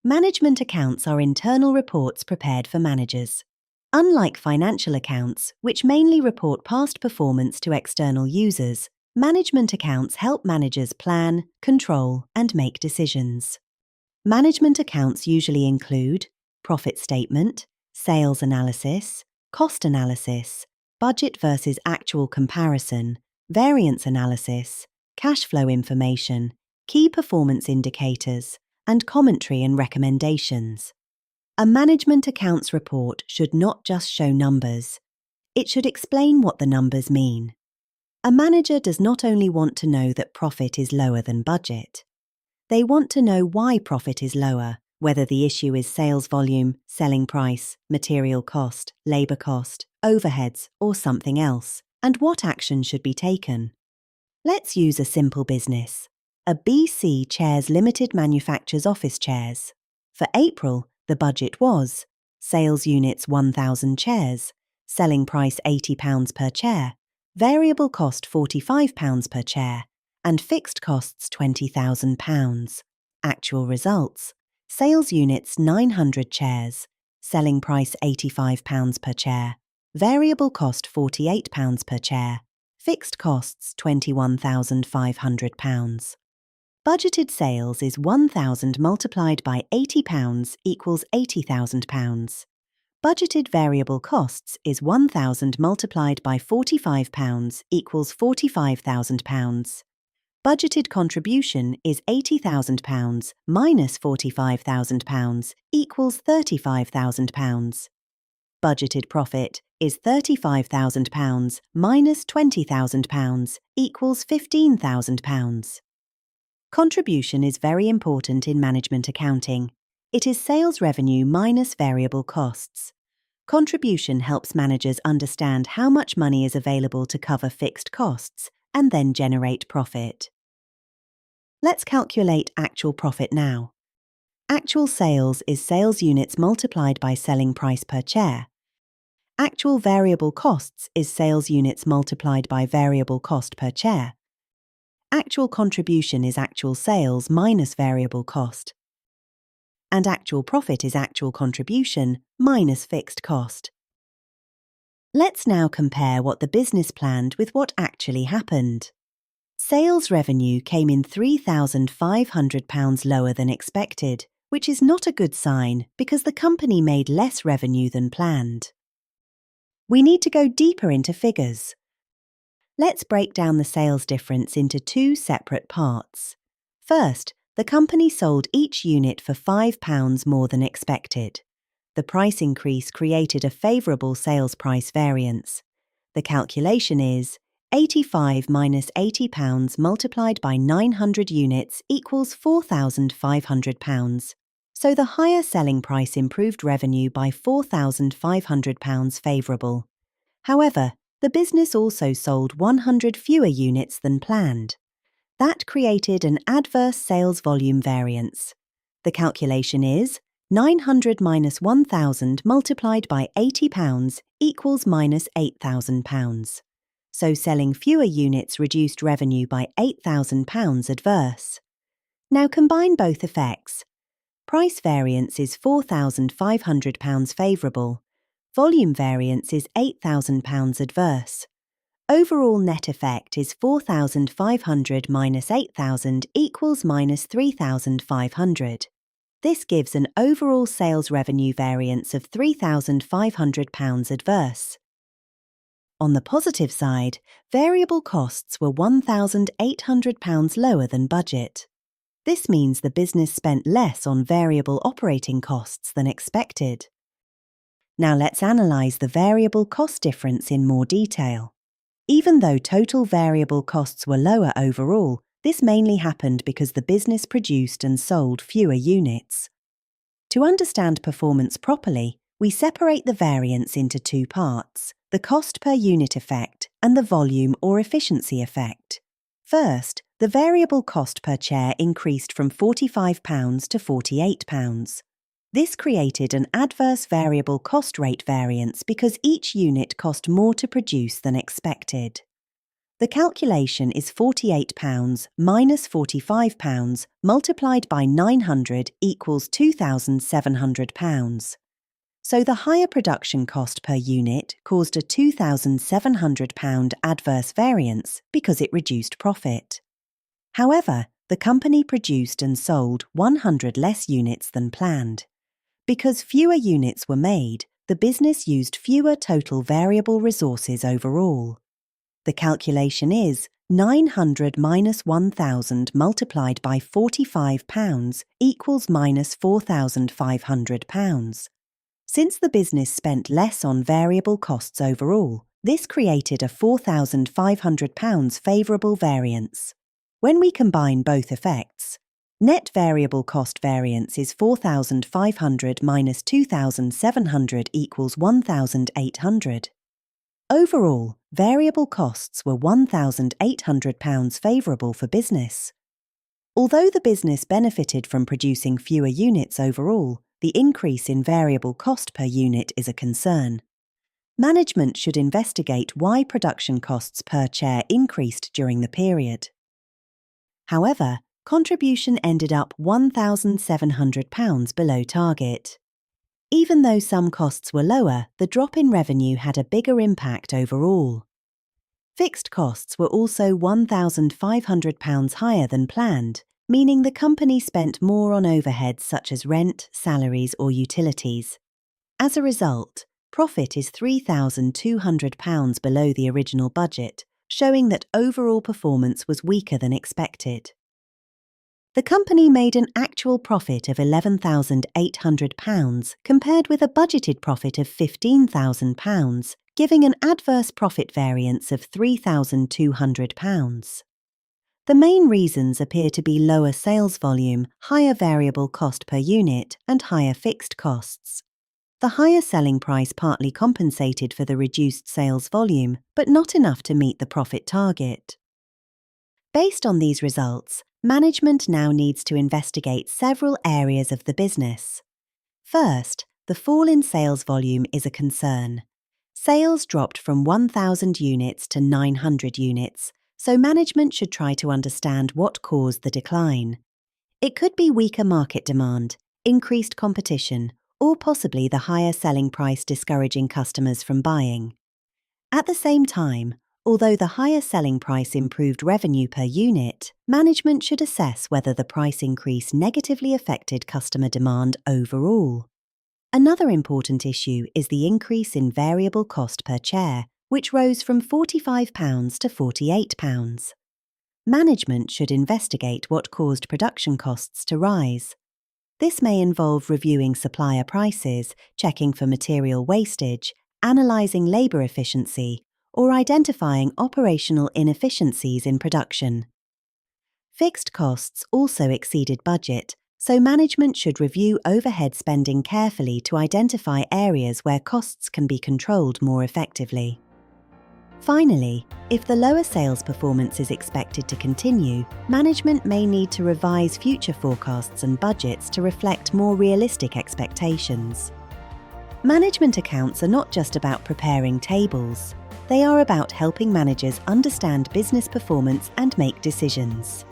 Management accounts are internal reports prepared for managers. Unlike financial accounts, which mainly report past performance to external users, management accounts help managers plan, control, and make decisions. Management accounts usually include profit statement, sales analysis, cost analysis, budget versus actual comparison, variance analysis, cash flow information, key performance indicators, and commentary and recommendations. A management accounts report should not just show numbers. It should explain what the numbers mean. A manager does not only want to know that profit is lower than budget. They want to know why profit is lower, whether the issue is sales volume, selling price, material cost, labour cost, overheads, or something else, and what action should be taken. Let's use a simple business. A BC Chairs Limited manufactures office chairs. For April, the budget was sales units 1,000 chairs, selling price £80 per chair, variable cost £45 per chair, and fixed costs £20,000. Actual results: sales units 900 chairs, selling price £85 per chair, variable cost £48 per chair, fixed costs £21,500. Budgeted sales is 1,000 multiplied by £80 equals £80,000. Budgeted variable costs is 1,000 multiplied by £45 equals £45,000. Budgeted contribution is £80,000 minus £45,000 equals £35,000. Budgeted profit is £35,000 minus £20,000 equals £15,000. Contribution is very important in management accounting. It is sales revenue minus variable costs. Contribution helps managers understand how much money is available to cover fixed costs and then generate profit. Let's calculate actual profit now. Actual sales is sales units multiplied by selling price per chair. Actual variable costs is sales units multiplied by variable cost per chair. Actual contribution is actual sales minus variable cost. And actual profit is actual contribution minus fixed cost. Let's now compare what the business planned with what actually happened. Sales revenue came in £3,500 lower than expected, which is not a good sign because the company made less revenue than planned. We need to go deeper into figures. Let's break down the sales difference into two separate parts. First, the company sold each unit for £5 more than expected. The price increase created a favourable sales price variance. The calculation is 85 minus £80 multiplied by 900 units equals £4,500. So the higher selling price improved revenue by £4,500 favourable. However, the business also sold 100 fewer units than planned. That created an adverse sales volume variance. The calculation is 900 minus 1,000 multiplied by £80 equals minus £8,000. So selling fewer units reduced revenue by £8,000 adverse. Now combine both effects. Price variance is £4,500 favourable. Volume variance is £8,000 adverse. Overall net effect is 4,500 minus 8,000 equals minus 3,500. This gives an overall sales revenue variance of £3,500 adverse. On the positive side, variable costs were £1,800 lower than budget. This means the business spent less on variable operating costs than expected. Now let's analyse the variable cost difference in more detail. Even though total variable costs were lower overall, this mainly happened because the business produced and sold fewer units. To understand performance properly, we separate the variance into two parts: the cost per unit effect and the volume or efficiency effect. First, the variable cost per chair increased from £45 to £48. This created an adverse variable cost rate variance because each unit cost more to produce than expected. The calculation is £48 minus £45 multiplied by 900 equals £2,700. So the higher production cost per unit caused a £2,700 adverse variance because it reduced profit. However, the company produced and sold 100 less units than planned. Because fewer units were made, the business used fewer total variable resources overall. The calculation is 900 minus 1,000 multiplied by £45 equals minus £4,500. Since the business spent less on variable costs overall, this created a £4,500 favourable variance. When we combine both effects, net variable cost variance is 4,500 minus 2,700 equals 1,800. Overall, variable costs were £1,800 favourable for business. Although the business benefited from producing fewer units overall, the increase in variable cost per unit is a concern. Management should investigate why production costs per chair increased during the period. However, contribution ended up £1,700 below target. Even though some costs were lower, the drop in revenue had a bigger impact overall. Fixed costs were also £1,500 higher than planned, meaning the company spent more on overheads such as rent, salaries or utilities. As a result, profit is £3,200 below the original budget, showing that overall performance was weaker than expected. The company made an actual profit of £11,800 compared with a budgeted profit of £15,000, giving an adverse profit variance of £3,200. The main reasons appear to be lower sales volume, higher variable cost per unit, and higher fixed costs. The higher selling price partly compensated for the reduced sales volume, but not enough to meet the profit target. Based on these results, management now needs to investigate several areas of the business. First, the fall in sales volume is a concern. Sales dropped from 1,000 units to 900 units, so management should try to understand what caused the decline. It could be weaker market demand, increased competition, or possibly the higher selling price discouraging customers from buying. At the same time, although the higher selling price improved revenue per unit, management should assess whether the price increase negatively affected customer demand overall. Another important issue is the increase in variable cost per chair, which rose from £45 to £48. Management should investigate what caused production costs to rise. This may involve reviewing supplier prices, checking for material wastage, analysing labour efficiency, or identifying operational inefficiencies in production. Fixed costs also exceeded budget, so management should review overhead spending carefully to identify areas where costs can be controlled more effectively. Finally, if the lower sales performance is expected to continue, management may need to revise future forecasts and budgets to reflect more realistic expectations. Management accounts are not just about preparing tables. They are about helping managers understand business performance and make decisions.